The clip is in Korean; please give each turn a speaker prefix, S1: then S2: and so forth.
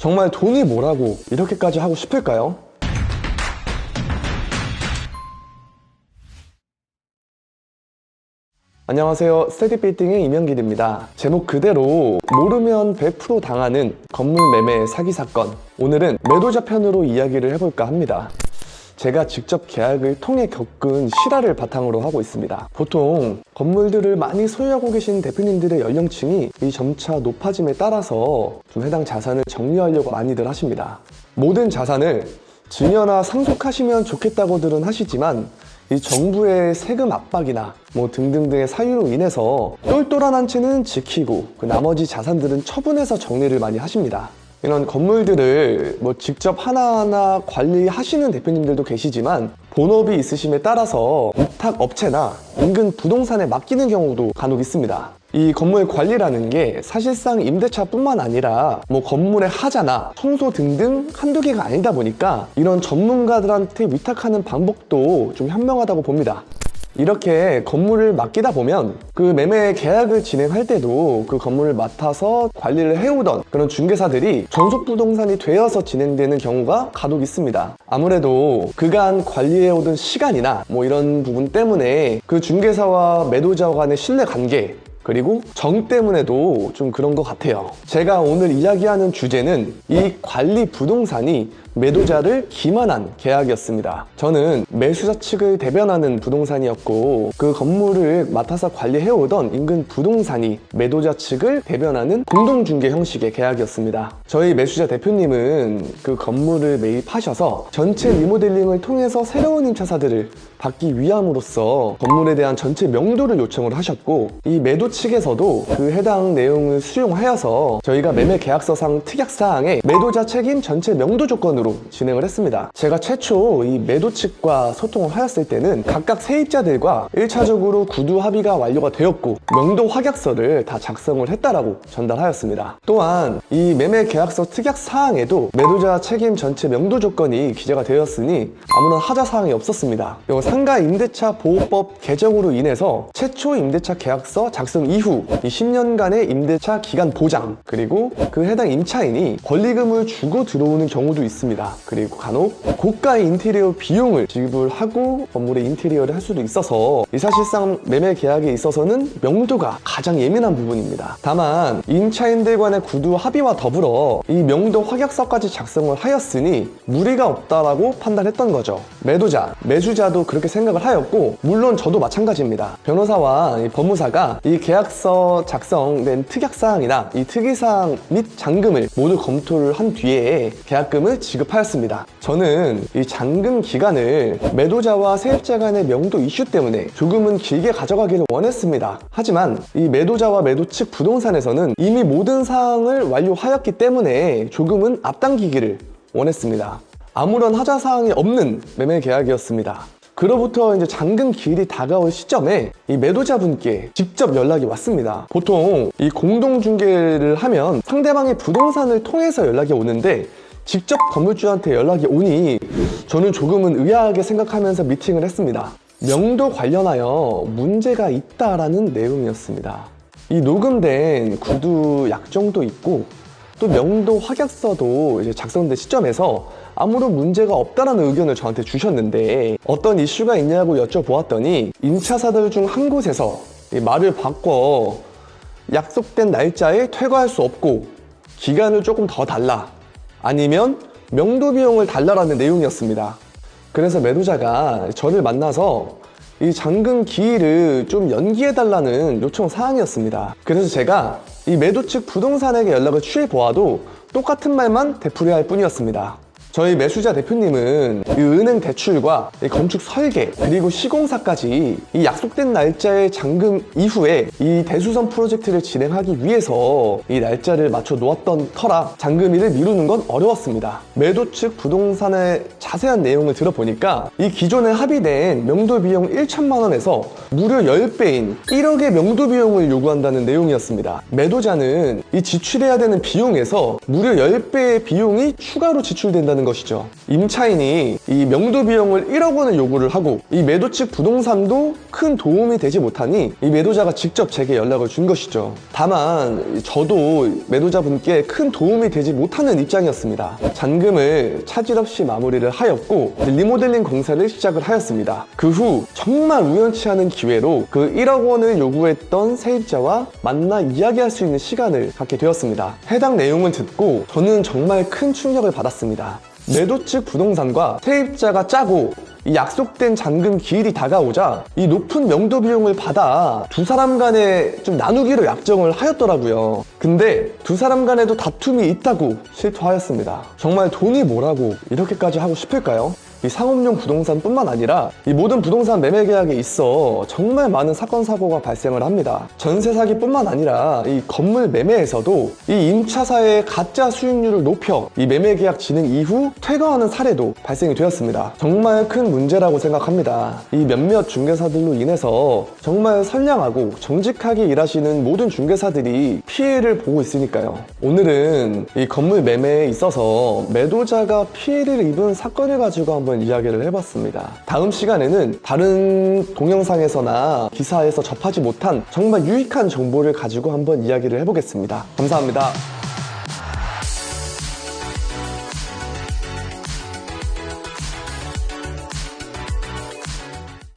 S1: 정말 돈이 뭐라고 이렇게까지 하고 싶을까요? 안녕하세요. 스테디빌딩의 이명길입니다. 제목 그대로 모르면 100% 당하는 건물 매매 사기 사건. 오늘은 매도자 편으로 이야기를 해볼까 합니다. 제가 직접 계약을 통해 겪은 실화를 바탕으로 하고 있습니다. 보통 건물들을 많이 소유하고 계신 대표님들의 연령층이 이 점차 높아짐에 따라서 좀 해당 자산을 정리하려고 많이들 하십니다. 모든 자산을 증여나 상속하시면 좋겠다고들은 하시지만 이 정부의 세금 압박이나 등등등의 사유로 인해서 똘똘한 한 채는 지키고 나머지 자산들은 처분해서 정리를 많이 하십니다. 이런 건물들을 직접 하나하나 관리하시는 대표님들도 계시지만 본업이 있으심에 따라서 위탁 업체나 인근 부동산에 맡기는 경우도 간혹 있습니다. 이 건물 관리라는 게 사실상 임대차뿐만 아니라 건물의 하자나 청소 등등 한두 개가 아니다 보니까 이런 전문가들한테 위탁하는 방법도 좀 현명하다고 봅니다. 이렇게 건물을 맡기다 보면 그 매매 계약을 진행할 때도 그 건물을 맡아서 관리를 해오던 그런 중개사들이 전속부동산이 되어서 진행되는 경우가 간혹 있습니다. 아무래도 그간 관리해오던 시간이나 이런 부분 때문에 그 중개사와 매도자와 간의 신뢰관계 그리고 정 때문에도 좀 그런 것 같아요. 제가 오늘 이야기하는 주제는 이 관리 부동산이 매도자를 기만한 계약이었습니다. 저는 매수자 측을 대변하는 부동산이었고 그 건물을 맡아서 관리해오던 인근 부동산이 매도자 측을 대변하는 공동중개 형식의 계약이었습니다. 저희 매수자 대표님은 그 건물을 매입하셔서 전체 리모델링을 통해서 새로운 임차사들을 받기 위함으로써 건물에 대한 전체 명도를 요청을 하셨고 이 매도 측에서도 그 해당 내용을 수용하여서 저희가 매매 계약서상 특약사항에 매도자 책임 전체 명도 조건으로 진행을 했습니다. 제가 최초 이 매도 측과 소통을 하였을 때는 각각 세입자들과 1차적으로 구두 합의가 완료가 되었고 명도 확약서를 다 작성을 했다라고 전달하였습니다. 또한 이 매매 계약서 특약사항에도 매도자 책임 전체 명도 조건이 기재가 되었으니 아무런 하자 사항이 없었습니다. 상가 임대차 보호법 개정으로 인해서 최초 임대차 계약서 작성 이후 이 10년간의 임대차 기간 보장 그리고 그 해당 임차인이 권리금을 주고 들어오는 경우도 있습니다. 그리고 간혹 고가의 인테리어 비용을 지불하고 건물의 인테리어를 할 수도 있어서 이 사실상 매매 계약에 있어서는 명도가 가장 예민한 부분입니다. 다만 임차인들 간의 구두 합의와 더불어 이 명도 확약서까지 작성을 하였으니 무리가 없다라고 판단했던 거죠. 매도자, 매수자도 그렇게 생각을 하였고 물론 저도 마찬가지입니다. 변호사와 이 법무사가 이 계약서 작성된 특약사항이나 이 특이사항 및 잔금을 모두 검토를 한 뒤에 계약금을 지급하였습니다. 저는 이 잔금 기간을 매도자와 세입자 간의 명도 이슈 때문에 조금은 길게 가져가기를 원했습니다. 하지만 이 매도자와 매도 측 부동산에서는 이미 모든 사항을 완료하였기 때문에 조금은 앞당기기를 원했습니다. 아무런 하자 사항이 없는 매매 계약이었습니다. 그로부터 이제 잔금 기일이 다가올 시점에 이 매도자분께 직접 연락이 왔습니다. 보통 이 공동중개를 하면 상대방의 부동산을 통해서 연락이 오는데 직접 건물주한테 연락이 오니 저는 조금은 의아하게 생각하면서 미팅을 했습니다. 명도 관련하여 문제가 있다라는 내용이었습니다. 이 녹음된 구두 약정도 있고 또 명도 확약서도 이제 작성된 시점에서 아무런 문제가 없다라는 의견을 저한테 주셨는데 어떤 이슈가 있냐고 여쭤보았더니 임차사들 중 한 곳에서 말을 바꿔 약속된 날짜에 퇴거할 수 없고 기간을 조금 더 달라 아니면 명도 비용을 달라라는 내용이었습니다. 그래서 매도자가 저를 만나서 이 잔금 기일을 좀 연기해달라는 요청 사항이었습니다. 그래서 제가 이 매도 측 부동산에게 연락을 취해 보아도 똑같은 말만 되풀이할 뿐이었습니다. 저희 매수자 대표님은 이 은행 대출과 이 건축 설계 그리고 시공사까지 이 약속된 날짜의 잔금 이후에 이 대수선 프로젝트를 진행하기 위해서 이 날짜를 맞춰 놓았던 터라 잔금일을 미루는 건 어려웠습니다. 매도 측 부동산의 자세한 내용을 들어보니까 이 기존에 합의된 명도 비용 1천만 원에서 무려 10배인 1억의 명도 비용을 요구한다는 내용이었습니다. 매도자는 이 지출해야 되는 비용에서 무려 10배의 비용이 추가로 지출된다는 있었다는 것이죠. 임차인이 이 명도 비용을 1억 원을 요구를 하고 이 매도 측 부동산도 큰 도움이 되지 못하니 이 매도자가 직접 제게 연락을 준 것이죠. 다만 저도 매도자분께 큰 도움이 되지 못하는 입장이었습니다. 잔금을 차질 없이 마무리를 하였고 리모델링 공사를 시작을 하였습니다. 그 후 정말 우연치 않은 기회로 그 1억 원을 요구했던 세입자와 만나 이야기할 수 있는 시간을 갖게 되었습니다. 해당 내용을 듣고 저는 정말 큰 충격을 받았습니다. 매도 측 부동산과 세입자가 짜고 이 약속된 잔금 기일이 다가오자 이 높은 명도 비용을 받아 두 사람 간에 좀 나누기로 약정을 하였더라고요. 근데 두 사람 간에도 다툼이 있다고 실토하였습니다. 정말 돈이 뭐라고 이렇게까지 하고 싶을까요? 이 상업용 부동산뿐만 아니라 이 모든 부동산 매매 계약에 있어 정말 많은 사건 사고가 발생을 합니다. 전세 사기뿐만 아니라 이 건물 매매에서도 이 임차사의 가짜 수익률을 높여 이 매매 계약 진행 이후 퇴거하는 사례도 발생이 되었습니다. 정말 큰 문제라고 생각합니다. 이 몇몇 중개사들로 인해서 정말 선량하고 정직하게 일하시는 모든 중개사들이 피해를 보고 있으니까요. 오늘은 이 건물 매매에 있어서 매도자가 피해를 입은 사건을 가지고 한번 이야기를 해봤습니다. 다음 시간에는 다른 동영상에서나 기사에서 접하지 못한 정말 유익한 정보를 가지고 한번 이야기를 해보겠습니다. 감사합니다.